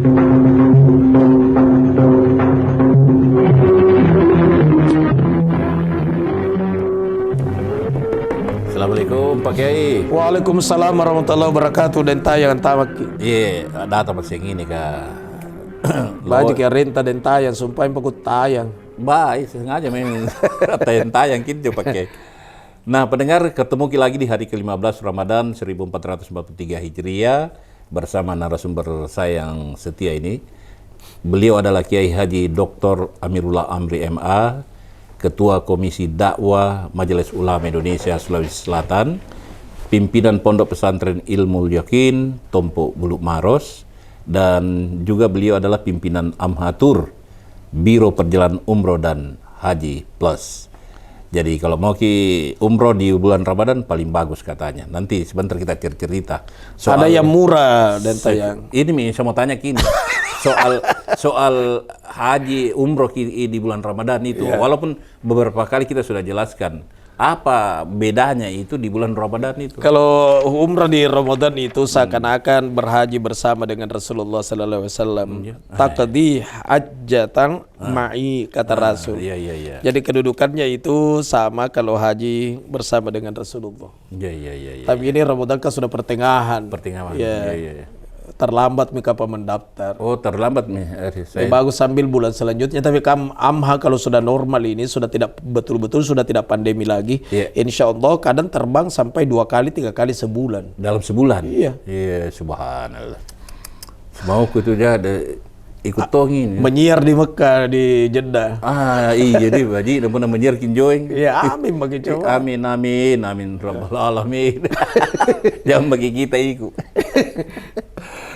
Assalamualaikum Pak Kiai. Waalaikumsalam warahmatullahi wabarakatuh. Dan tayang tamak. Iya, data pas yang ini kah? Baju kaya renta dan tayang, sumpah yang pakut tayang. Baik, sengaja memang tayang gitu Pak Kiai. Nah, pendengar, ketemu lagi di hari ke-15 Ramadan 1443 Hijriah bersama narasumber saya yang setia ini. Beliau adalah Kiai Haji Dr. Amirullah Amri MA, Ketua Komisi Dakwah Majelis Ulama Indonesia Sulawesi Selatan, pimpinan Pondok Pesantren Ilmul Yakin, Tompo Buluk Maros, dan juga beliau adalah pimpinan Amhatur, Biro Perjalanan Umroh dan Haji Plus. Jadi kalau mau umroh di bulan Ramadan paling bagus katanya. Nanti sebentar kita cerita. Ada yang murah dan tayang. Ini saya mau tanya kini. soal haji umroh di bulan Ramadan itu. Yeah. Walaupun beberapa kali kita sudah jelaskan apa bedanya itu di bulan Ramadan itu. Kalau umrah di Ramadan itu seakan-akan berhaji bersama dengan Rasulullah sallallahu alaihi wasallam. Taqdi hajjatan ma'i kata Rasul. Iya. Jadi kedudukannya itu sama kalau haji bersama dengan Rasulullah. Iya. Tapi ini Ramadan kan sudah pertengahan. Iya. Terlambat mereka mendaftar. Oh, terlambat nih. Bagus sambil bulan selanjutnya. Tapi AMHA kalau sudah normal ini sudah tidak betul-betul sudah tidak pandemi lagi. Yeah. Insya Allah kadang terbang sampai 2 kali 3 kali sebulan. Dalam sebulan. Iya. Iya, subhanallah. Mau ku itu ikut tongin. Menyiar di Mekah, di Jeddah. Iya jadi baji dan pernah menyiar kinjoing. Ya amin bagi coba. Amin rabbal alamin. Jangan bagi kita ikut.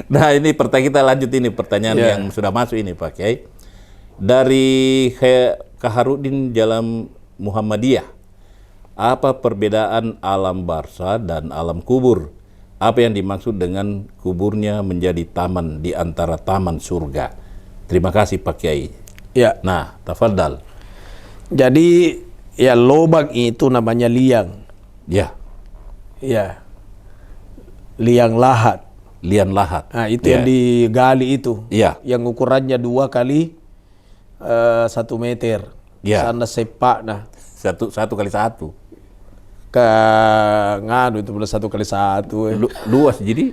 Nah ini kita lanjut ini pertanyaan yang sudah masuk ini Pak Kiai. Dari Kaharudin Jalan Muhammadiyah. Apa perbedaan alam barza dan alam kubur? Apa yang dimaksud dengan kuburnya menjadi taman di antara taman surga? Terima kasih Pak Kiai. Ya. Nah, tafadhal. Jadi ya lubang itu namanya liang. Ya. Ya. Liang lahat. Liang lahat. Nah, itu yang digali itu. Iya. Yang ukurannya 2 kali 1 meter. Iya. Sana sepak nah. Satu kali satu. Ngadu itu boleh 1 kali 1. Luas jadi?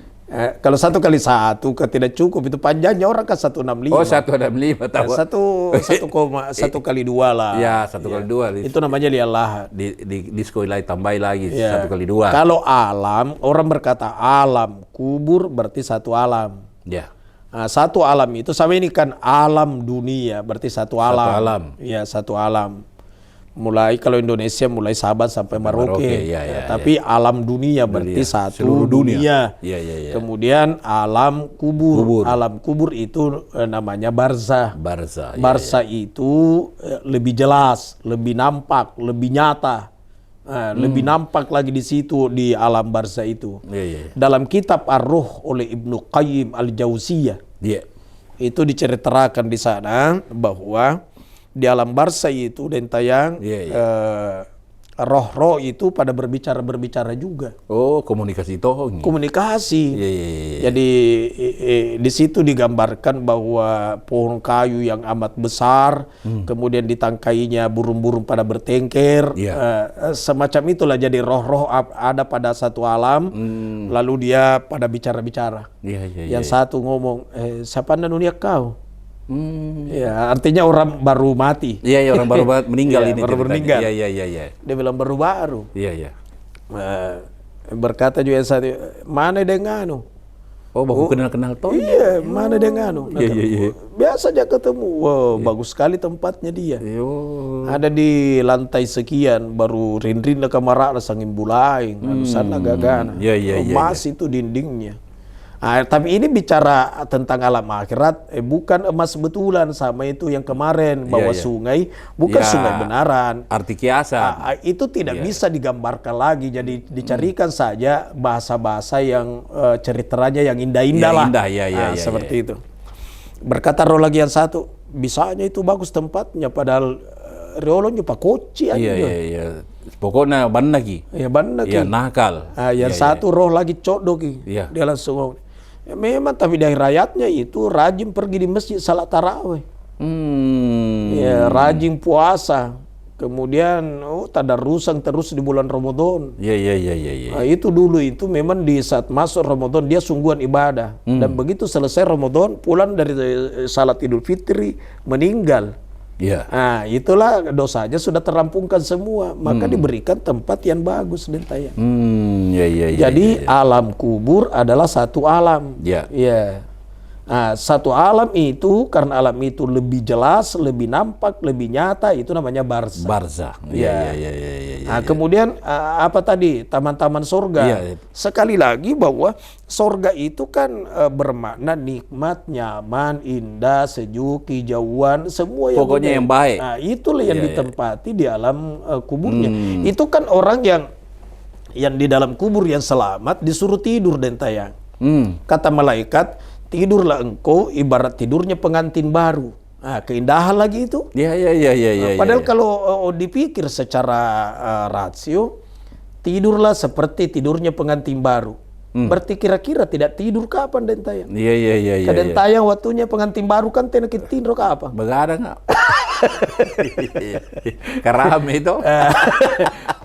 Kalau 1 kali 1 tidak cukup, itu panjangnya orang kan 165. Oh 165 tahu. 1 kali 2 lah. Ya 1 kali 2. Itu namanya liang lahat. Di sekolah lagi tambah lagi 1 kali 2. Kalau alam, orang berkata alam kubur berarti 1 alam. Ya. Nah, 1 alam itu sama ini kan alam dunia berarti 1 alam. 1 alam. Ya 1 alam. Mulai kalau Indonesia mulai Sabah sampai Merauke. Tapi alam dunia berarti satu dunia. Iya. Kemudian alam kubur. Alam kubur itu namanya barzah. Barzah itu lebih jelas, lebih nampak, lebih nyata. Lebih nampak lagi di situ di alam barzah itu. Dalam kitab Ar-Ruh oleh Ibnu Qayyim Al-Jauziyah. Itu diceritakan di sana bahwa di alam barzah itu dan tayang roh-roh itu pada berbicara juga. Oh, komunikasi tohong. Komunikasi. Jadi di situ digambarkan bahwa pohon kayu yang amat besar, kemudian ditangkainya burung-burung pada bertengker, semacam itulah. Jadi roh-roh ada pada 1 alam, lalu dia pada bicara-bicara. Yang satu ngomong, siapa dunia kau? Ya, artinya orang baru mati. Iya, orang baru meninggal ini. Baru meninggal. Iya. Dia bilang baru. Iya. Berkata juga satu, mana dengan Oh, baru kenal toh? Iya, mana dengan Iya. Biasa aja ketemu. Wow, bagus sekali tempatnya dia. Ada di lantai sekian, baru rin-rin ke kamar sangin bulaing, sana gagana. Emas itu dindingnya. Tapi ini bicara tentang alam akhirat, bukan emas betulan sama itu yang kemarin bahwa sungai bukan sungai benaran. Arti kiasan. Itu tidak bisa digambarkan lagi. Jadi dicarikan saja bahasa-bahasa yang ceritanya yang indah-indah lah. Seperti itu. Berkata roh lagi yang satu, bisanya itu bagus tempatnya, padahal reolonya Pak Koci aja. Iya. Pokoknya ban lagi. Ya ban lagi. Ya nakal. Yang satu roh lagi codok. Dia langsung ngomong, Ya, memang, tapi dari rakyatnya itu rajin pergi di masjid salat tarawih. Ya, rajin puasa. Kemudian tadarusan terus di bulan Ramadan. Iya. Nah, itu dulu itu memang di saat masuk Ramadan dia sungguhan ibadah. Dan begitu selesai Ramadan pulang dari salat Idul Fitri meninggal. Iya. Nah, itulah dosanya sudah terampungkan semua, maka diberikan tempat yang bagus dan tayang. Iya. Jadi alam kubur adalah satu alam. Iya. Ya. Nah, satu alam itu karena alam itu lebih jelas, lebih nampak, lebih nyata, itu namanya barzah. Barzah. Ya. Iya. Nah, kemudian apa tadi taman-taman surga? Iya. Sekali lagi bahwa surga itu kan bermakna nikmat, nyaman, indah, sejuk, hijauan, semua yang Pokoknya indah. yang baik. Nah, itulah yang ditempati di alam kuburnya. Itu kan orang yang di dalam kubur yang selamat disuruh tidur dan tayang. Kata malaikat, tidurlah engkau ibarat tidurnya pengantin baru. Nah, keindahan lagi itu. Iya. Padahal kalau dipikir secara rasio, tidurlah seperti tidurnya pengantin baru. Berarti kira-kira tidak tidur kapan den tayang? Iya. Kadang tayang waktunya pengantin baru kan tenek tidur kapan? Begadang nggak? Karame itu.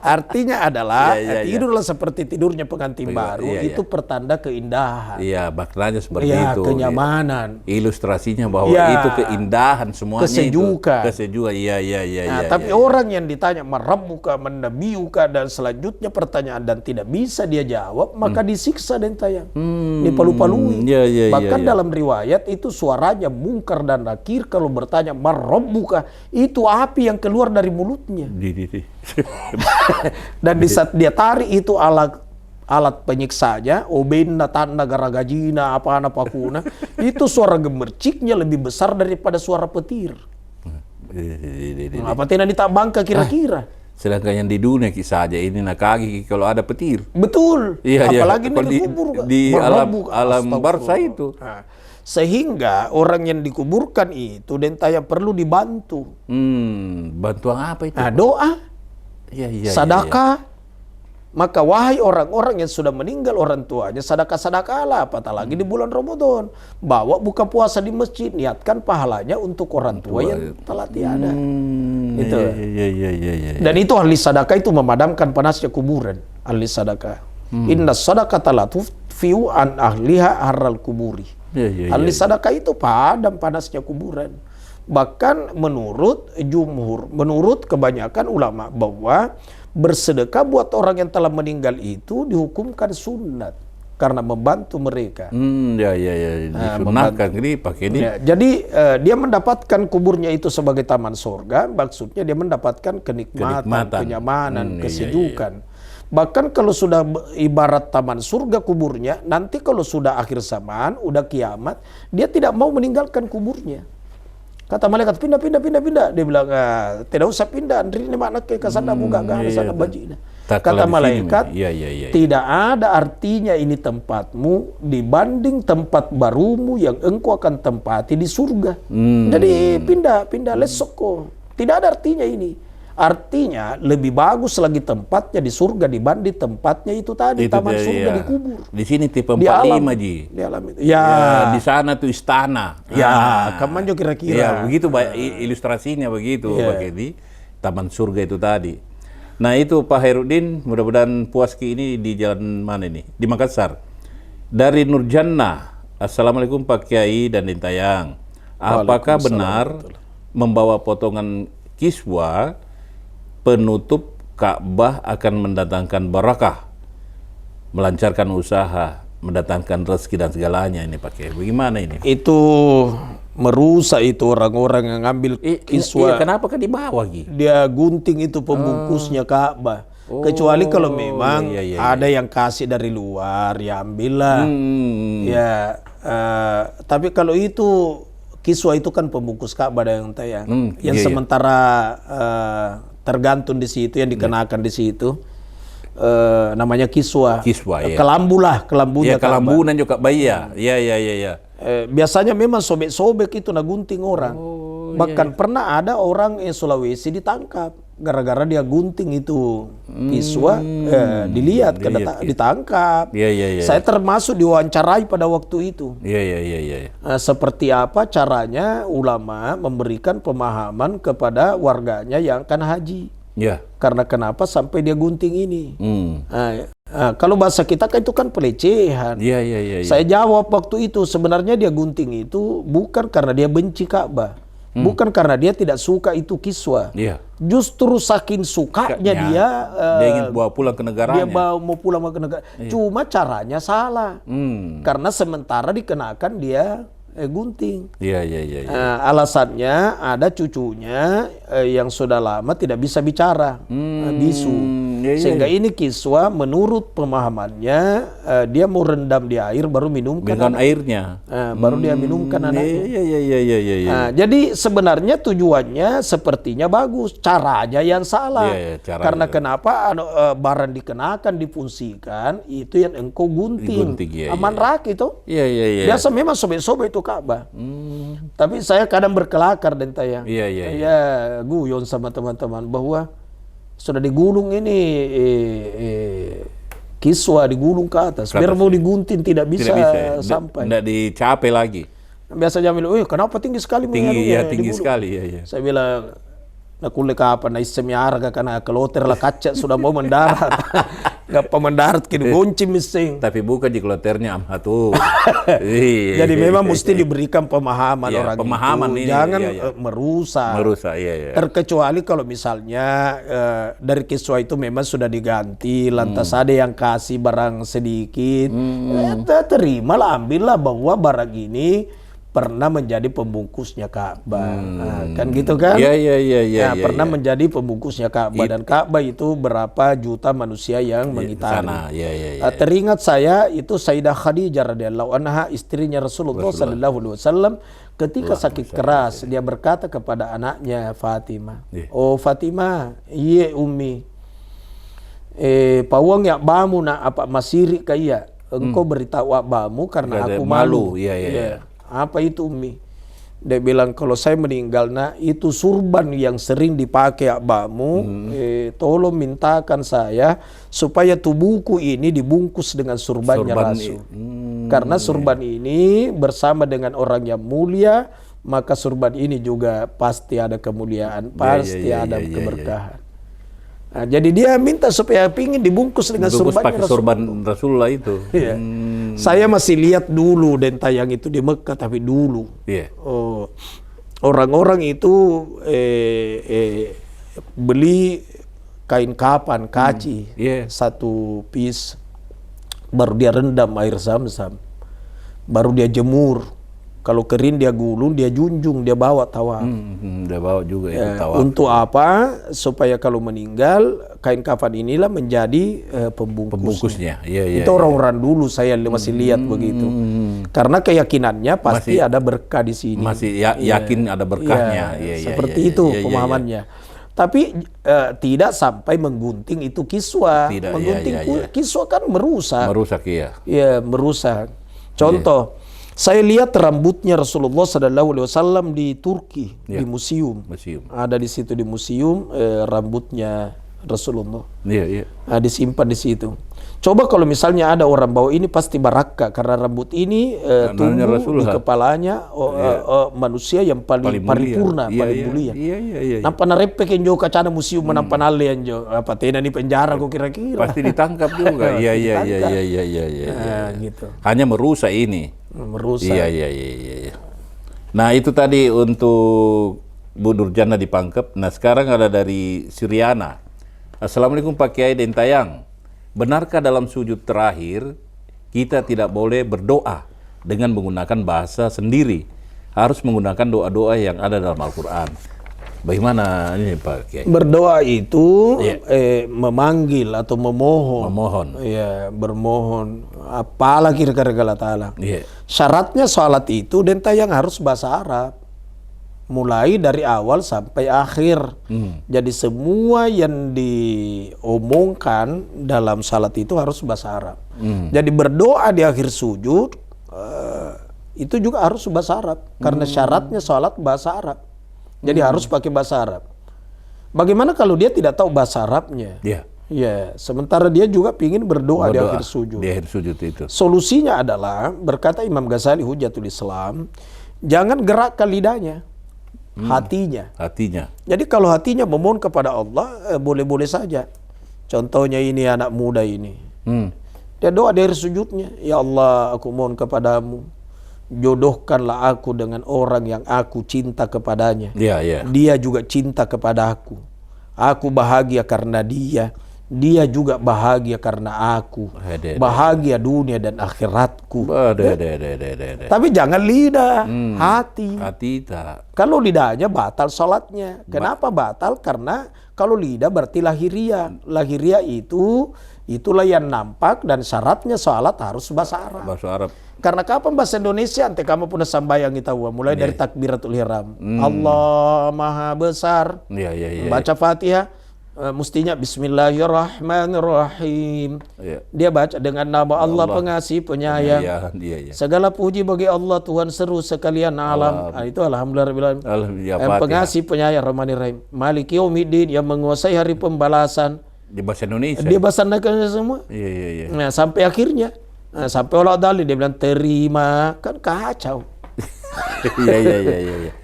Artinya adalah Iya. tidurlah seperti tidurnya pengantin baru. Iya. Itu pertanda keindahan. Iya, maknanya seperti Ya, itu. kenyamanan. Ilustrasinya bahwa Ya. itu keindahan semuanya. Kesejukan. Kesejukan. Iya. Nah, tapi orang yang ditanya marabbuka mannabiuka dan selanjutnya pertanyaan dan tidak bisa dia jawab, maka disiksa dan tayang. Dipalu-palui. Iya. Bahkan dalam riwayat itu suaranya Munkar dan Nakir kalau bertanya marabbuka, itu api yang keluar dari mulutnya. Dan di saat dia tarik itu alat penyiksanya, obenda, tanda, garagajina, apa-apa pakuna, itu suara gemerciknya lebih besar daripada suara petir. Apa tidak ditabangka kira-kira? Sedangkan yang di dunia saja ini nakagi kalau ada petir. Betul. Iya. Apalagi di kubur. Di alam barzah itu. Nah, sehingga orang yang dikuburkan itu dentaya perlu dibantu. Bantuan apa itu? Nah, doa, Iya. sedekah. Maka wahai orang-orang yang sudah meninggal orang tuanya, sedekah-sedekahlah, apatah lagi di bulan Ramadan. Bawa buka puasa di masjid, niatkan pahalanya untuk orang tua yang telah tiada. Itu. Iya. Dan itu ahli sedekah itu memadamkan panasnya kuburan. Ahli sedekah. Inna sedekah la tudfi'u an ahliha harral kuburi. Ahli sedekah itu padam panasnya kuburan. Bahkan menurut jumhur, menurut kebanyakan ulama bahwa bersedekah buat orang yang telah meninggal itu dihukumkan sunat karena membantu mereka. Disunahkan ini pakai ini. Ya, jadi dia mendapatkan kuburnya itu sebagai taman surga, maksudnya dia mendapatkan kenikmatan. Kenyamanan, kesejukan. Bahkan kalau sudah ibarat taman surga kuburnya, nanti kalau sudah akhir zaman, udah kiamat, dia tidak mau meninggalkan kuburnya. Kata malaikat pindah. Dia bilang tidak usah pindah. Andri ini mana ke sana buka ke sana bajina. Kata malaikat tidak ada artinya ini tempatmu dibanding tempat barumu yang engkau akan tempati di surga. Jadi pindah lesoko. Tidak ada artinya ini. Artinya lebih bagus lagi tempatnya di surga dibanding tempatnya itu tadi itu taman surga di kubur. Di sini tipe 45 Ji. Di alam itu. Di sana tuh istana. Kapan juga kira-kira. Ya, begitu ilustrasinya begitu pakai di taman surga itu tadi. Nah, itu Pak Hairudin, mudah-mudahan puas ini di jalan mana ini? Di Makassar. Dari Nurjannah. Assalamualaikum Pak Kiai dan Dintayang. Apakah benar membawa potongan kiswa penutup Ka'bah akan mendatangkan barakah, melancarkan usaha, mendatangkan rezeki dan segalanya ini pakai? Bagaimana ini? Itu merusak itu orang-orang yang ngambil kiswa. Iya, kenapa kan dibawa Gi? Dia gunting itu pembungkusnya Ka'bah. Kecuali kalau memang ada yang kasih dari luar, ya ambillah. Ya, tapi kalau itu kiswa itu kan pembungkus Ka'bah yang tayang. Yang sementara tergantung di situ, yang dikenakan di situ namanya kiswa. Kelambunya. Kelambunan juga bayi ya. Iya. Biasanya memang sobek-sobek itu gunting orang. Bahkan pernah ada orang yang Sulawesi ditangkap gara-gara dia gunting itu kiswa, dilihat, ditangkap. Saya termasuk diwawancarai pada waktu itu. Seperti apa caranya ulama memberikan pemahaman kepada warganya yang akan haji. Karena kenapa sampai dia gunting ini? Kalau bahasa kita kan itu kan pelecehan. Saya jawab waktu itu, sebenarnya dia gunting itu bukan karena dia benci Ka'bah. Bukan karena dia tidak suka itu kiswa. Justru saking sukanya dia ingin bawa pulang ke negaranya. Dia mau pulang ke negara. Cuma caranya salah. Karena sementara dikenakan dia gunting. Alasannya ada cucunya yang sudah lama tidak bisa bicara, bisu. Sehingga ini kiswa menurut pemahamannya dia mau rendam di air baru minumkan airnya. Baru dia minumkan anaknya. Jadi sebenarnya tujuannya sepertinya bagus, caranya yang salah. Karena kenapa barang dikenakan difungsikan itu yang engkau gunting. Aman rak itu. Biasa memang sobek-sobek itu Ka'bah. Tapi saya kadang berkelakar dan tayang. Guyon sama teman-teman bahwa sudah digulung ini kiswa digulung ke atas. Biar mau digunting tidak bisa sampai. Tidak dicapai lagi. Biasa Jamil, kenapa tinggi sekali? Tinggi sekali. Saya bilang, nak kulik apa? Nak isem harga karena keloter lah kaca sudah mau mendarat. Gak mendarat kini gonci mising. Tapi bukan di kloternya amhatu. Jadi memang mesti diberikan pemahaman orang itu. Jangan merusak. Terkecuali kalau misalnya dari kiswa itu memang sudah diganti, lantas ada yang kasih barang sedikit, terimalah, ambillah bahwa barang ini pernah menjadi pembungkusnya Ka'bah. Kan gitu kan? Pernah menjadi pembungkusnya Ka'bah. Dan Ka'bah itu berapa juta manusia yang mengitari. Teringat saya itu Sayyidah Khadijah radhiyallahu anha, istrinya Rasulullah sallallahu alaihi wasallam, ketika sakit keras dia berkata kepada anaknya Fatimah, "Oh Fatimah, iya ummi. Pawang ya bamu na apa masiri kaya. Engkau beritahu abamu karena aku malu." Apa itu Umi? Dia bilang, kalau saya meninggal itu surban yang sering dipakai abamu, tolong mintakan saya supaya tubuhku ini dibungkus dengan surbannya Rasul. Karena surban ini bersama dengan orang yang mulia, maka surban ini juga pasti ada kemuliaan, pasti ada keberkahan. Jadi dia minta supaya pingin dibungkus dengan surban Rasulullah itu. Saya masih lihat dulu dan tayang itu di Mekah, tapi dulu orang-orang itu beli kain kapan kaci satu piece, baru dia rendam air zam-zam, baru dia jemur. Kalau kering dia gulung, dia junjung, dia bawa tawaf. Dia bawa juga itu tawaf. Untuk apa? Supaya kalau meninggal kain kafan inilah menjadi pembungkusnya. Itu orang-orang dulu saya masih lihat begitu. Karena keyakinannya pasti ada berkah di sini. Masih yakin ada berkahnya. Seperti itu pemahamannya. Tapi tidak sampai menggunting itu kiswa. Menggunting kiswa kan merusak. Merusak. Contoh. Saya lihat rambutnya Rasulullah SAW di Turki, di museum. Ada di situ di museum rambutnya Rasulullah. Disimpan di situ. Coba kalau misalnya ada orang bawa ini pasti barakah karena rambut ini tumbuh di kepalanya manusia yang paling paripurna, paling mulia. Nampak narepek yang jauh kacana museum menampak nale yang jauh. Apa tena di penjara kok kira-kira? Pasti ditangkap juga. Gitu. Hanya merusak ini. Nah itu tadi untuk Bu Nurjana dipangkep. Nah sekarang ada dari Suriana. Assalamualaikum Pak Kiai dan Tayang. Benarkah dalam sujud terakhir kita tidak boleh berdoa dengan menggunakan bahasa sendiri? Harus menggunakan doa-doa yang ada dalam Al-Quran. Bagaimana ini Pak Kiai? Berdoa itu memanggil atau memohon. Bermohon. Apalah kira-kira Allah Ta'ala. Syaratnya salat itu dan tayang harus bahasa Arab. Mulai dari awal sampai akhir. Jadi semua yang diomongkan dalam salat itu harus bahasa Arab. Jadi berdoa di akhir sujud itu juga harus bahasa Arab. Karena syaratnya salat bahasa Arab. Jadi harus pakai bahasa Arab. Bagaimana kalau dia tidak tahu bahasa Arabnya? Ya. Ya, sementara dia juga ingin berdoa di akhir sujud. Di akhir sujud itu. Solusinya adalah, berkata Imam Ghazali Hujatul Islam, jangan gerakkan lidahnya, hatinya. Hatinya. Jadi kalau hatinya memohon kepada Allah, boleh-boleh saja. Contohnya ini anak muda ini. Dia doa di akhir sujudnya, ya Allah, aku mohon kepadamu, jodohkanlah aku dengan orang yang aku cinta kepadanya. Iya, iya. Dia juga cinta kepada aku. Aku bahagia karena dia. Dia juga bahagia karena aku. Bahagia dunia dan akhiratku. Tapi jangan lidah, hati. Hati tak. Kalau lidahnya batal sholatnya. Kenapa batal? Karena kalau lidah berarti lahiriah. Lahiriah itulah yang nampak dan syaratnya sholat harus bahasa Arab. Bahasa Arab. Karena kapan bahasa Indonesia ante kamu pun sambayang kita mulai dari takbiratul ihram. Allah Maha Besar. Baca Fatihah mestinya Bismillahirrahmanirrahim. Dia baca dengan nama Allah Pengasih Penyayang. Segala puji bagi Allah Tuhan seru sekalian alam. Itu alhamdulillah yang Pengasih Penyayang Rahmanir-Rahim. Maliki Yaumiddin yang menguasai hari pembalasan. Di bahasa Indonesia. Dia bahasa Indonesia semua. Nah, sampai akhirnya sampai Allah dalil dia bilang terima, kan kacau.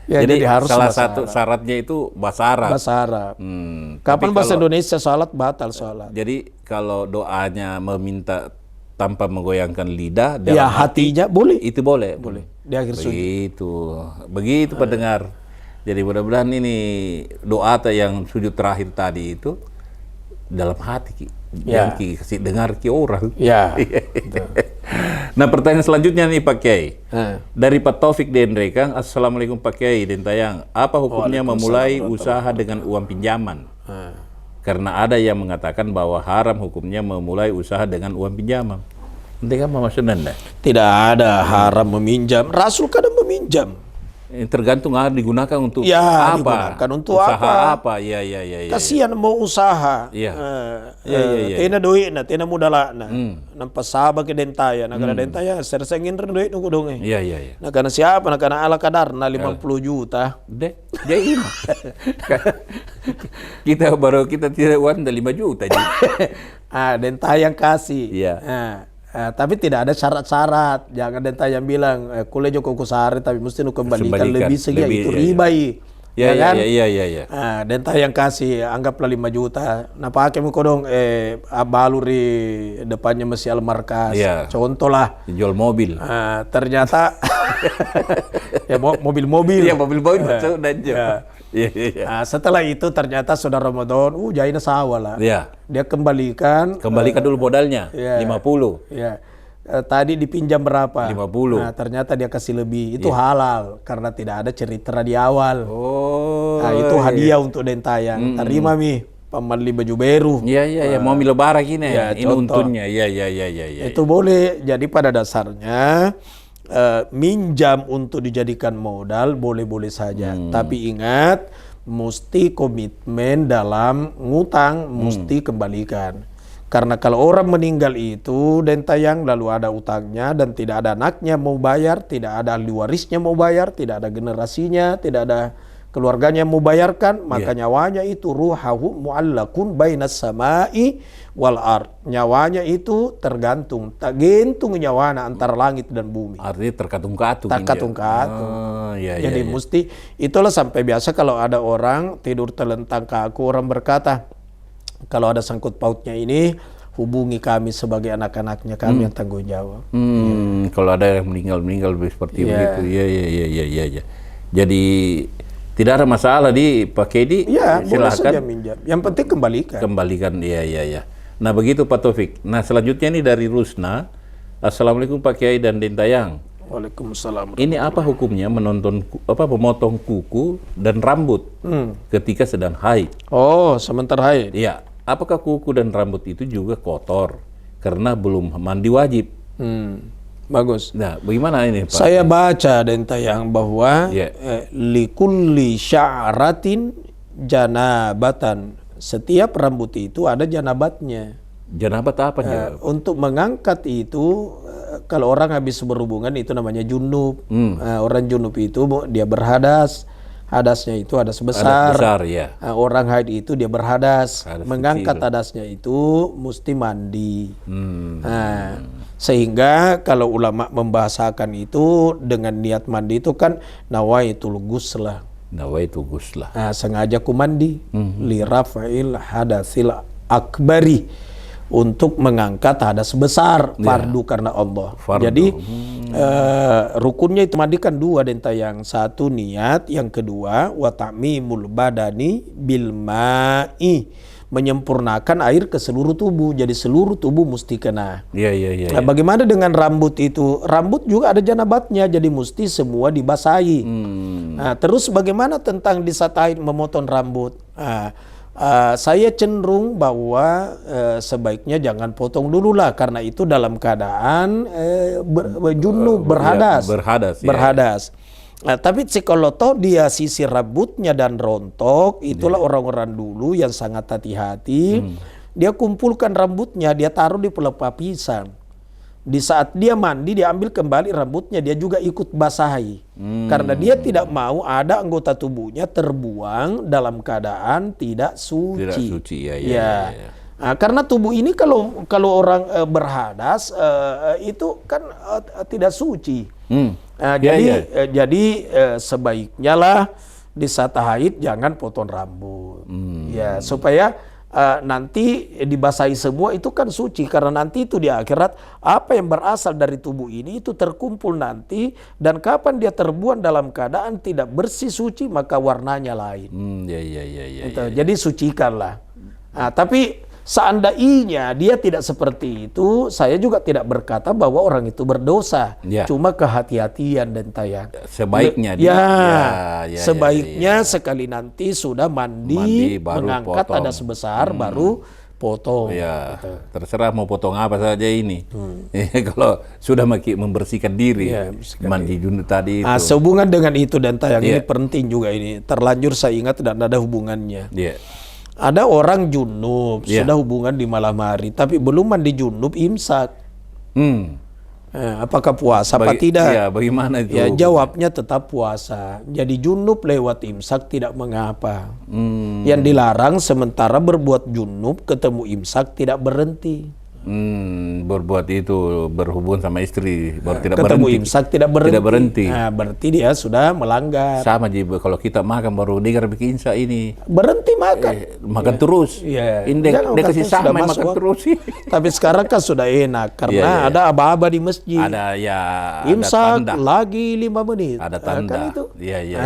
Jadi harus salah satu syaratnya itu bahasa Arab. Bahasa Arab. Kapan bahasa Indonesia salat batal salat. Jadi kalau doanya meminta tanpa menggoyangkan lidah, ya hatinya boleh. Itu boleh. Boleh. Di akhir sujud. Begitu pendengar. Jadi mudah-mudahan ini doa yang sujud terakhir tadi itu dalam hati yang kasih dengar ke orang. Nah, pertanyaan selanjutnya nih Pak Kiai. Dari Pak Taufik Dendreka, Assalamualaikum Pak Kiai dan Tayang. Apa hukumnya memulai usaha dengan uang pinjaman? Karena ada yang mengatakan bahwa haram hukumnya memulai usaha dengan uang pinjaman. Nanti kan maksudnya enggak? Tidak ada haram meminjam. Rasul kadang meminjam. Tergantung digunakan untuk apa? Digunakan untuk usaha apa? Kasihan mau usaha. Tina duit na, tina modal na. Nampas sahabat ke dentaya, na kana dentaya sersengin ren duit nuku dong. Na kana siapa? Na kana ala kadar na 50 juta. Dia ini. Kita tidak uang 5 juta. Dentaya yang kasih. Tapi tidak ada syarat-syarat. Jangan denta yang bilang kuliah Joko Kusari tapi mesti nu kembalikan lebih sekian itu riba. Kan? Denta yang kasih anggaplah 5 juta. Nah pakai muka dong baluri depannya masih Almarkas. Contoh lah. Jual mobil. Ternyata mobil-mobil. Mobil-mobil setelah itu ternyata sudah Ramadan, jahina sawah lah. Dia kembalikan dulu modalnya 50. Tadi dipinjam berapa? 50. Nah, ternyata dia kasih lebih. Itu halal karena tidak ada cerita di awal. Itu hadiah untuk dentayang. Terima paman 5 baju baru. Mau lebaran gini. Ini untungnya. Itu boleh. Jadi pada dasarnya minjam untuk dijadikan modal boleh-boleh saja. Tapi ingat, mesti komitmen dalam ngutang, mesti kembalikan. Karena kalau orang meninggal itu dentayang lalu ada utangnya dan tidak ada anaknya mau bayar, tidak ada ahli warisnya mau bayar, tidak ada generasinya, tidak ada keluarganya mau bayarkan, maka nyawanya itu ruhahu mu'allakun bainas samai wal ard. Nyawanya itu tergantung, tak gentung nyawana antara langit dan bumi. Artinya terkatung-katung. Jadi mesti itulah sampai biasa kalau ada orang tidur terlentang kaku, orang berkata, kalau ada sangkut pautnya ini hubungi kami sebagai anak-anaknya, kami yang tanggung jawab. Kalau ada yang meninggal seperti begitu. Jadi tidak ada masalah pakai silakan minjam. Yang penting kembalikan. Nah begitu Pak Taufik. Nah selanjutnya ini dari Rusna. Assalamualaikum Pak Kiai dan Dentayang. Waalaikumsalam. Ini apa hukumnya memotong kuku dan rambut ketika sedang haid? Sementara haid. Iya. Apakah kuku dan rambut itu juga kotor karena belum mandi wajib? Bagus. Nah, bagaimana ini Pak? Saya baca Dentayang bahwa likulli sya'ratin janabatan. Setiap rambut itu ada janabatnya. Janabat apa? Untuk mengangkat itu, kalau orang habis berhubungan itu namanya junub. Orang junub itu dia berhadas. hadasnya itu hadas besar. Ya. Orang haid itu dia berhadas. Hadas Mengangkat kecil. hadasnya itu mesti mandi. Sehingga kalau ulama membahasakan itu dengan niat mandi itu kan nawaitul ghuslah. Nawaitu ghuslah. Sengaja ku mandi li rafa'il hadasil akbari, untuk mengangkat hadas besar, fardu karena Allah. Fardu. Jadi rukunnya itu mandikan dua, denta, yang satu niat, yang kedua wa ta'mimul badani bil ma'i, menyempurnakan air ke seluruh tubuh. Jadi seluruh tubuh mesti kena. Iya. Nah, bagaimana dengan rambut itu? Rambut juga ada janabatnya, jadi mesti semua dibasahi. Nah, terus bagaimana tentang di saat haid memotong rambut? Saya cenderung bahwa sebaiknya jangan potong dulu lah, karena itu dalam keadaan junub, berhadas. Berhadas. Nah, tapi kalau toh dia sisir rambutnya dan rontok, itulah orang-orang dulu yang sangat hati-hati. Dia kumpulkan rambutnya, dia taruh di pelepah pisang. Di saat dia mandi, dia ambil kembali rambutnya, dia juga ikut basahi. Karena dia tidak mau ada anggota tubuhnya terbuang dalam keadaan tidak suci. Tidak suci, ya. Nah, karena tubuh ini kalau orang berhadas itu kan tidak suci. Jadi sebaiknya lah di saat haid jangan potong rambut. Ya, supaya nanti dibasahi semua itu kan suci, karena nanti itu di akhirat apa yang berasal dari tubuh ini itu terkumpul nanti, dan kapan dia terbuang dalam keadaan tidak bersih suci maka warnanya lain. Jadi sucikanlah. Nah, tapi seandainya dia tidak seperti itu, saya juga tidak berkata bahwa orang itu berdosa. Cuma kehati-hatian dan tayang. Sebaiknya sebaiknya sekali nanti sudah mandi mengangkat hadas besar baru potong. Gitu. Terserah mau potong apa saja ini. Kalau sudah membersihkan diri, mandi junub tadi itu. Sehubungan dengan itu dan tayang ini penting juga ini. Terlanjur saya ingat dan ada hubungannya. Ada orang junub sudah hubungan di malam hari, tapi belum mandi junub, imsak. Apakah puasa apa tidak? Bagaimana itu? Jawabnya tetap puasa. Jadi junub lewat imsak tidak mengapa. Yang dilarang sementara berbuat junub ketemu imsak tidak berhenti. Berbuat itu berhubungan sama istri baru tidak ketemu berhenti. Imsak tidak berhenti. Nah, berarti dia sudah melanggar. Sama juga kalau kita makan baru dengar bikin imsak ini. Berhenti makan. Makan terus. Ini dia kasih sama makan terus sih. Tapi sekarang kan sudah enak karena ada aba-aba di masjid. Ada imsak ada tanda. Lagi 5 menit. Ada tanda. Kan itu.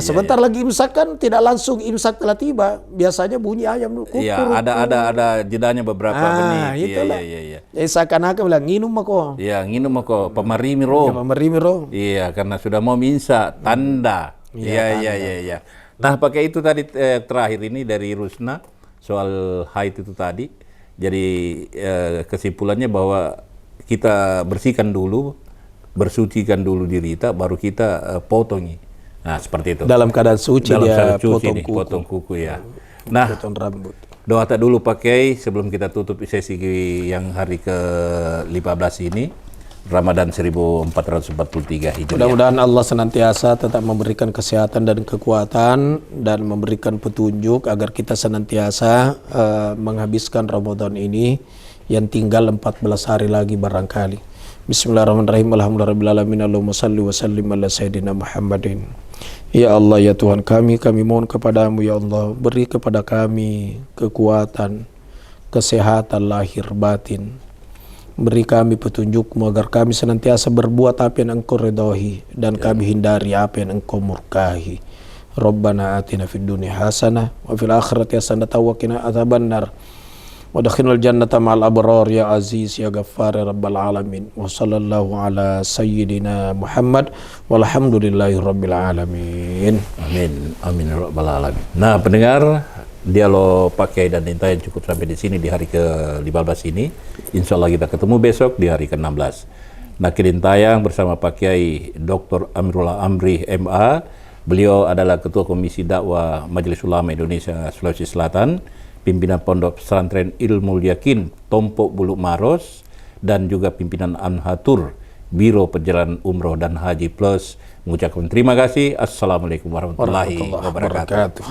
Sebentar lagi imsak kan tidak langsung imsak telah tiba. Biasanya bunyi ayam dulu. Ada jedanya beberapa menit. Iya. Seakan-akan bilang nginum ako. Nginum ako, pamarimi ro. Iya, karena sudah mau minsa tanda. Iya. Nah, pakai itu tadi terakhir ini dari Rusna soal haid itu tadi. Jadi kesimpulannya bahwa kita bersihkan dulu, bersucikan dulu diri kita, baru kita potongi. Nah, seperti itu. Dalam keadaan suci dia potong kuku ya. Nah, potong rambut. Doa tak dulu pakai sebelum kita tutup sesi yang hari ke-15 ini, Ramadan 1443 Hijriah. Mudah-mudahan Allah senantiasa tetap memberikan kesehatan dan kekuatan dan memberikan petunjuk agar kita senantiasa menghabiskan Ramadan ini yang tinggal 14 hari lagi barangkali. Bismillahirrahmanirrahim. Alhamdulillahirrahmanirrahim. Allahumma salli wa sallim ala sayyidina Muhammadin. Ya Allah, ya Tuhan kami mohon kepadamu ya Allah, beri kepada kami kekuatan, kesehatan lahir batin. Beri kami petunjukmu agar kami senantiasa berbuat apa yang Engkau ridhoi dan kami hindari apa yang Engkau murkahi. Rabbana atina fid dunya hasanah wa fil akhirati hasanah wa qina adzabannar. Wadkhilnal jannata ma'al abrar ya aziz ya ghaffar ya rabbal alamin. Wa sallallahu ala sayyidina Muhammad walhamdulillahi rabbil alamin. Amin ya rabbal alamin. Nah, pendengar dialog pakai dan Inta yang cukup sampai di sini di hari ke-15 ini. Insya Allah kita ketemu besok di hari ke-16. Nah, Tayang bersama Pak Kiai Dr. Amirullah Amri MA. Beliau adalah Ketua Komisi Dakwah Majelis Ulama Indonesia Sulawesi Selatan, pimpinan Pondok Pesantren Ilmul Yakin Tompok Bulu Maros, dan juga pimpinan Anhatur Biro Perjalanan Umroh dan Haji Plus mengucapkan terima kasih. Assalamualaikum warahmatullahi wabarakatuh.